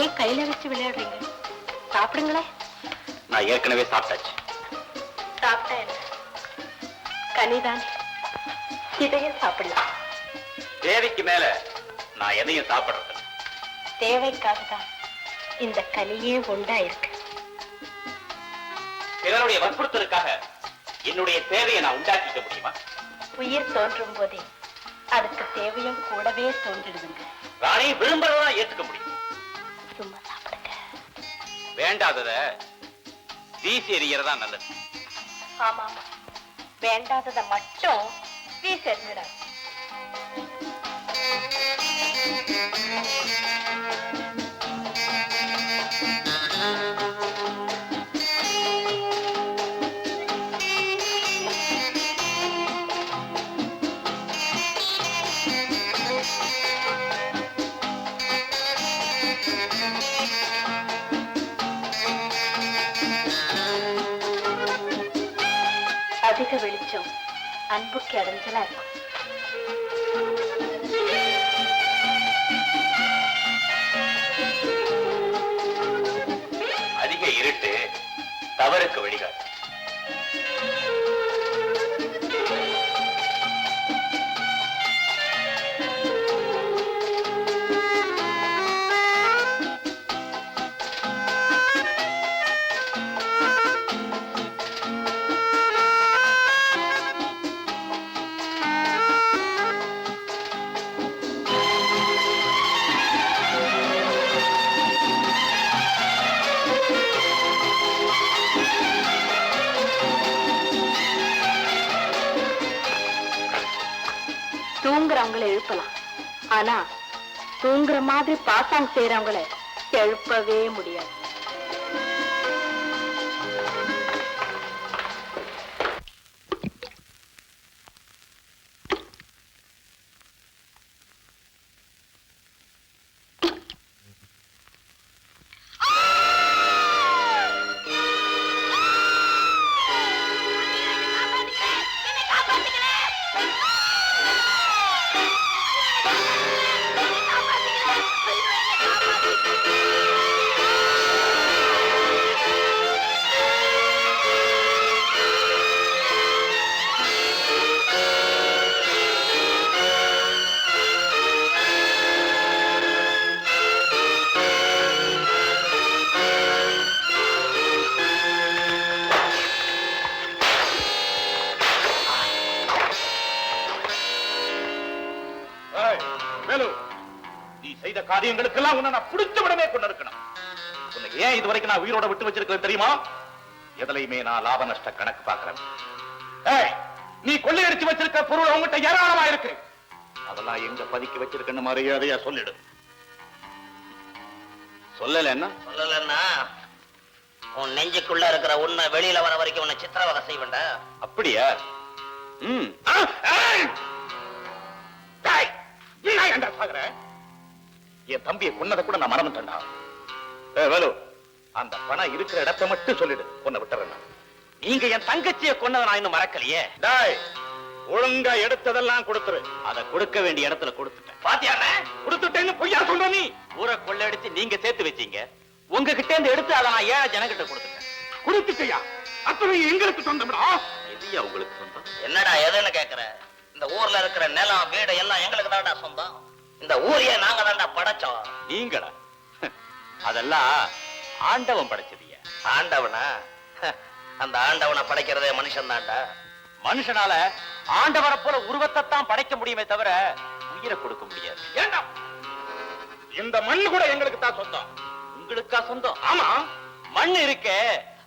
ஏன் கையில வச்சு விளையாடுறீங்க? சாப்பிடுங்களே. நான் ஏற்கனவே சாப்பிட்டாச்சு. சாப்பிட்டா என்ன? கனிதானே, இதையும் சாப்பிடலாம். தேவைக்கு மேல நான் எதையும் சாப்பிடுறது. தேவைக்காக தான் இந்த கனியே உண்டாயிருக்கு. பிறருடைய வற்புறுத்தலுக்காக என்னுடைய தேவையை நான் உண்டாக்கிக்க முடியுமா? உயிர் தோன்றும் போதே அதுக்கு தேவையும் கூடவே தோன்றிடுதுங்க. ராணி விரும்புறதா ஏத்துக்க முடியும். சும்மா சாப்பிடுங்க. வேண்டாதத வீசி எறியறதா நல்லது. ஆமா, வேண்டாததை மட்டும் வீசெறிஞ்சிடாது. அதிக வெளிச்சம் அன்புக்கு அடைஞ்சலா இருக்கும். அதிக இருட்டு தவறுக்கு வழிகாட்டு. தூங்குறவங்களை எழுப்பலாம், ஆனா தூங்குற மாதிரி பாசாங் செய்யறவங்களை எழுப்பவே முடியாது. நீ செய்த காரியங்களுக்கெல்லாம் உன்னை நான் பிடிச்ச விடமே கொண்டு இருக்கணும். உன்னை ஏன் இதுவரைக்கும் நான் உயிரோட விட்டு வச்சிருக்கிறேன் தெரியுமா? எதுலையுமே நான் லாப நஷ்ட கணக்கு பார்க்கிறேன். நீ கொள்ளையடிச்சு வச்சிருக்க பொருள் உங்ககிட்ட ஏராளமா இருக்கு. அதெல்லாம் எங்க பதுக்கி வச்சிருக்கன்னு மரியாதையா சொல்லிடு. சொல்லலன்னா உன் நெஞ்சுக்குள்ள இருக்கிற உன்னை வெளியில வர வரைக்கும் உன்னை சித்திரவதை செய்வேண்டா. அப்படியா? என் தம்பியை கொன்னதை கூட நான் மறந்துட்டேன்டா. வேலு, அந்த பணம் இருக்கிற இடத்தை மட்டும் சொல்லிடு, கொன்ன விட்டுறேன். நீங்க என் தங்கச்சியை கொன்னதை நான் இன்னும் மறக்கலையே. ஒழுங்கா எடுத்ததெல்லாம் கொடுத்துரு. அதை கொடுக்க வேண்டிய இடத்துல கொடுத்துட்டேன். பாத்தியாண்ண, கொடுத்துட்டேன்னு பொய்யா சொல்ற நீ? ஊரை கொள்ளையடிச்சு நீங்க சேர்த்து வச்சீங்க. உங்ககிட்ட இருந்து எடுத்து அதை நான் ஏழை ஜனங்கிட்ட கொடுத்துட்டேன். கொடுத்துட்டியா? அத்தனை எங்களுக்கு சொந்தம்டா. எதையா உங்களுக்கு சொந்தம்? என்னடா எதுன்னு கேக்குற? இந்த ஊர்ல இருக்கிற நிலம் வீடு எல்லாம் எங்களுக்கு தான்டா சொந்தம். இந்த ஊரையே நாங்க தான்டா படைச்சோம். நீங்களா? அதெல்லாம் ஆண்டவன் படைச்சதியா. ஆண்டவனா? அந்த ஆண்டவனை படைக்கிறதே மனுஷன் தான்டா. மனுஷனால ஆண்டவரை போல உருவத்தை தான் படைக்க முடியுமே தவிர உயிரை கொடுக்க முடியாது. ஏண்டா, இந்த மண் கூட எங்களுக்கு தான் சொந்தம். உங்களுக்கா சொந்தம்? ஆமா, மண் இருக்கே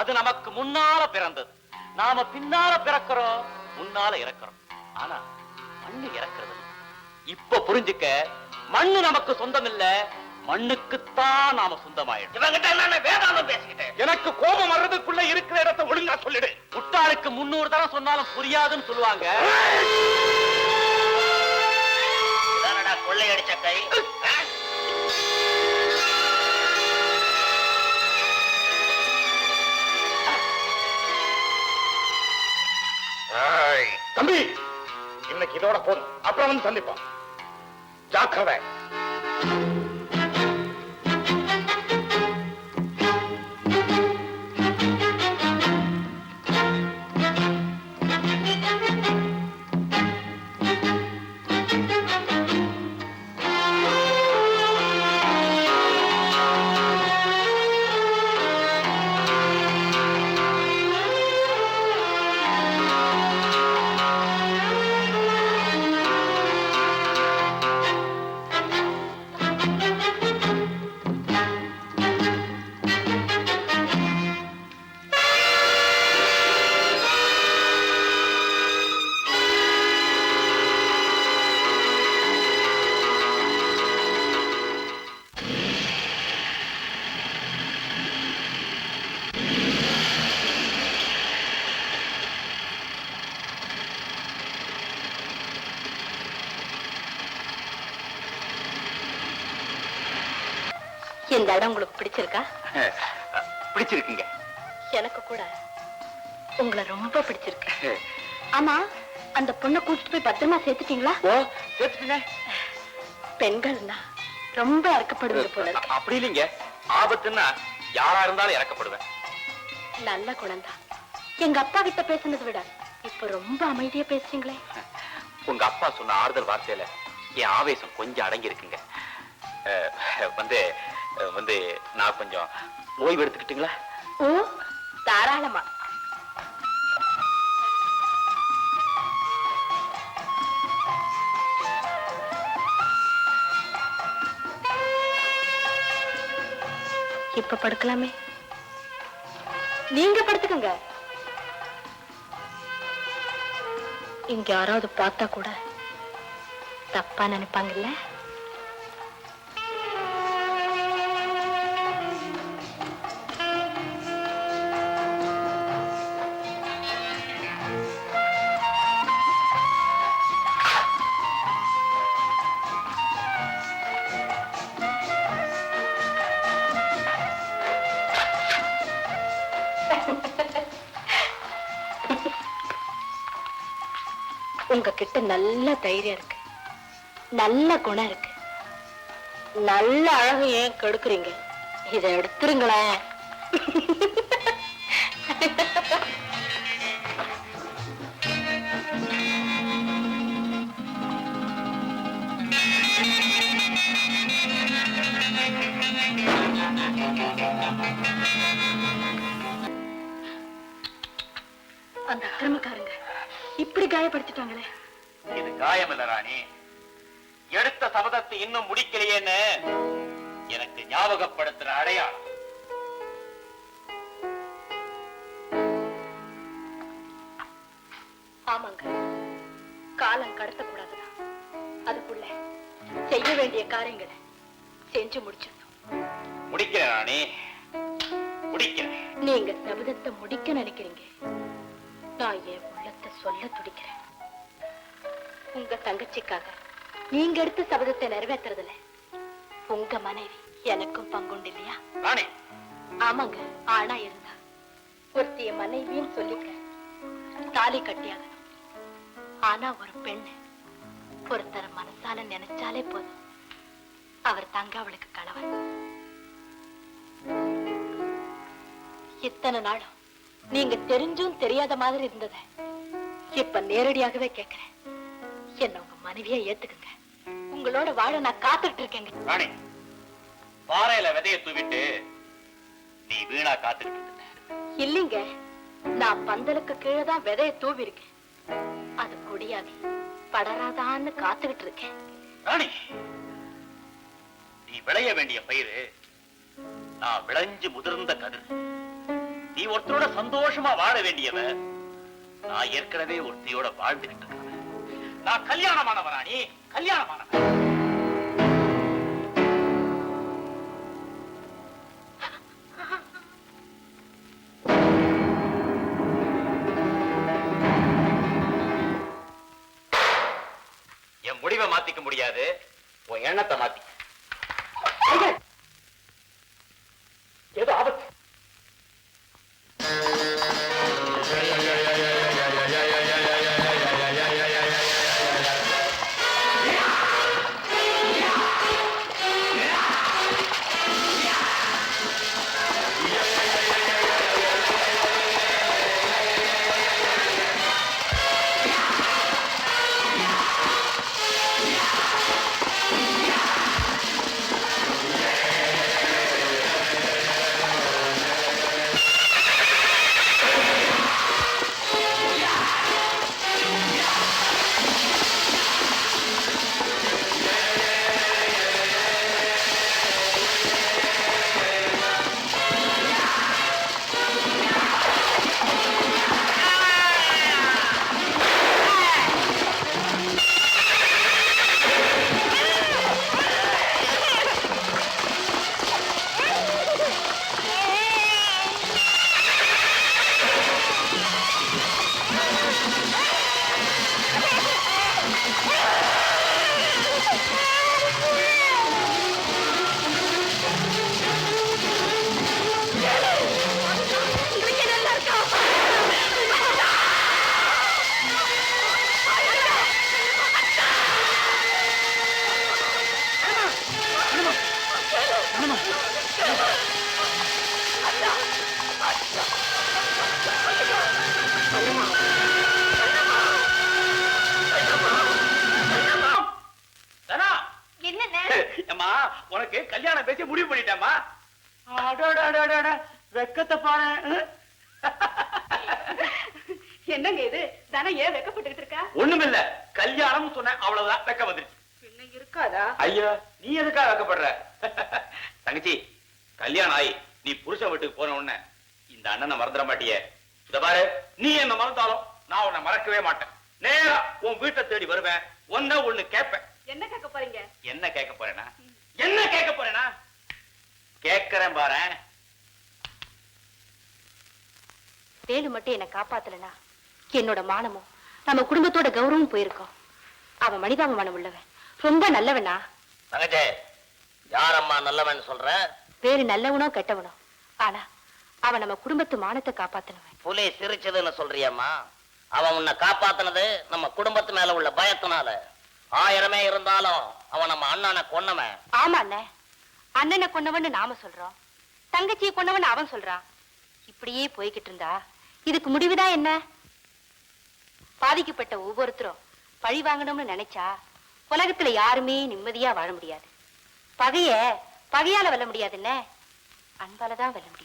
அது நமக்கு முன்னால பிறந்தது. நாம பின்னால பிறக்கிறோம், முன்னால இறக்கிறோம். ஆனா மண்ணு இறக்கிறது. இப்ப புரிஞ்சுக்க, மண்ணு நமக்கு சொந்தம் இல்ல, மண்ணுக்குத்தான் நாம சொந்தமாயிடும். இவங்கிட்ட என்ன வேதாந்தம் பேசிக்கிட்டு? எனக்கு கோபம் வர்றதுக்குள்ள இருக்கிற இடத்தை ஒழுங்கா சொல்லிடு. முட்டாளுக்கு 300 தடவை சொன்னாலும் புரியாதுன்னு சொல்லுவாங்க. கொள்ளையடிச்ச கை. தம்பி, இன்னைக்கு இதோட போதும், அப்புறம் வந்து சந்திப்போம். ஜாக்கிரதை. இந்த இடம் உங்களுக்கு பிடிச்சிருக்கா? பிடிச்சிருக்குங்க. எனக்கு கூட உங்களை ரொம்ப பிடிச்சிருக்கு. ஆமா, அந்த பொண்ணை கூட்டிட்டு போய் பத்திரமா சேர்த்துட்டீங்களா? ஓ, சேர்த்துட்டீங்க. பெண்கள்னா ரொம்ப இறக்கப்படுவது போல இருக்கு. அப்படி இல்லைங்க, ஆபத்துன்னா யாரா இருந்தாலும் இறக்கப்படுவேன். நல்ல குழந்தை. எங்க அப்பா கிட்ட பேசுனதை விட இப்ப ரொம்ப அமைதியா பேசுறீங்களே. உங்க அப்பா சொன்ன ஆறுதல் வார்த்தையில என் ஆவேசம் கொஞ்சம் அடங்கி இருக்குங்க. வந்து வந்து நான் கொஞ்சம் ஓய்வு எடுத்துக்கிட்டுங்களா? ஓ, தாராளமா. இப்ப படுக்கலாமே. நீங்க படுத்துக்கங்க. இங்க யாராவது பார்த்தா கூட தப்பா நினைப்பாங்கல்ல. உங்ககிட்ட நல்ல தைரியம் இருக்கு, நல்ல குணம் இருக்கு, நல்ல அழகு. ஏன் கெடுக்குறீங்க? இதை எடுத்துருங்களேன். அந்த அக்கிரமக்காரங்க இப்படி காயப்படுத்திட்டாங்களே. இது காயம் இல்ல ராணி, எடுத்த சபதத்தை இன்னும் முடிக்கலையேன்னு எனக்கு ஞாபகப்படுத்துற அடையாளம். ஆமாங்க, காலம் கடத்தக்கூடாதுதான். அதுக்குள்ள செய்ய வேண்டிய காரியங்களை செஞ்சு முடிச்சிடணும். முடிக்கிறேன் ராணி, முடிக்கிறேன். நீங்க சபதத்தை முடிக்க நினைக்கிறீங்க, நான் என் உள்ளத்தை சொல்ல துடிக்கிறேன். உங்க தங்கச்சிக்காக நீங்க எடுத்த சபதத்தை நிறைவேற்றுறதுல உங்க மனைவி எனக்கும் பங்குண்டு இல்லையா? ராணி, ஆமாங்க. ஆனா இருந்தா ஒருத்திய மனைவின்னு சொல்லிக்க தாலி கட்டியாகணும். ஆனா ஒரு பெண்ணு ஒருத்தர மனசால நினைச்சாலே போதும், அவர் தங்க அவளுக்கு கணவன். இத்தனை நாளும் நீங்க தெரிஞ்சும் தெரியாத மாதிரி இருந்தத இப்ப நேரடியாகவே கேட்கிறேன். என்ன உங்க மனைவியா ஏத்துக்குங்க. உங்களோட வாழ நான் காத்துட்டு இருக்கேங்க. ராணி, பாறையில விதைய தூவிட்டு நீ வீணா காத்துக்கிட்டு இருந்த. இல்லைங்க, நான் பந்தலுக்கு கீழே தான் விதைய தூவி இருக்கேன். அது கொடியாகி படராதான்னு காத்துக்கிட்டு இருக்கேன். ராணி, நீ விளைய வேண்டிய பயிரு நான் விளைஞ்சு முதிர்ந்த கதிர். நீ ஒருத்தரோட சந்தோஷமா வாழ வேண்டியவ, நான் ஏற்கனவே ஒருத்தியோட வாழ்ந்துகிட்டு இருக்கிறேன். நான் கல்யாணமானவன் ராணி, கல்யாணமானவன். என் முடிவை மாத்திக்க முடியாது, உன் எண்ணத்தை மாத்தி. ஏதோ ஆபத்து. கல்யாணம் பேசி முடிவு பண்ணிட்டேம்மா. வெக்கத்தை பாரு. என்னங்க இது தானே ஏன் வெக்கப்பட்டு இருக்கா? ஒண்ணுமில்ல, கல்யாணம் சொன்ன அவ்வளவுதான் வெக்க வந்துருச்சு. பின்ன இருக்காதா? ஐயா, நீ எதுக்கா வெக்கப்படுற? தங்கச்சி, கல்யாணம் ஆயி நீ புருஷன் வீட்டுக்கு போன உடனே இந்த அண்ணனை மறந்துட மாட்டியே. இத பாரு, நீ என்ன மறந்தாலும் நான் உன்னை மறக்கவே மாட்டேன். நேரா உன் வீட்டை தேடி வருவேன். ஒண்ணு கேட்பேன். என்ன கேட்க போறீங்க? என்ன கேட்க போறேனா? என்ன கேட்க போறேனா? கேட்கிறேன் பாரு. வேலு மட்டும் என்ன காப்பாத்தலனா என்னோட மானமும் நம்ம குடும்பத்தோட கௌரவம் போயிருக்கோம். அவன் மனிதாபிமானம் உள்ளவன், ரொம்ப நல்லவனா. தங்கச்சே, யாரம்மா நல்லவன் சொல்ற? வேறு நல்லவனோ கெட்டவனோ, ஆனா அவன் நம்ம குடும்பத்து மானத்தை காப்பாத்தினவன். புலி சிரிச்சதுன்னு சொல்றியம்மா? அவன் உன்னை காப்பாத்தினது நம்ம குடும்பத்து மேல உள்ள பயத்தினால. 1000 இருந்தாலும் அவன் நம்ம அண்ணனை கொன்னவன். ஆமா அண்ணே, அண்ணனை கொன்னவன்னு நாம சொல்றோம், தங்கச்சியை கொன்னவன்னு அவன் சொல்றான். இப்படியே போய்கிட்டு இருந்தா இதுக்கு முடிவுதான் என்ன? பாதிக்கப்பட்ட ஒவ்வொருத்தரும் பழி வாங்கணும்னு நினைச்சா உலகத்துல யாருமே நிம்மதியா வாழ முடியாது. பகையால வெல்ல முடியாதுல்ல, அன்பாலதான் வெல்ல முடியும்.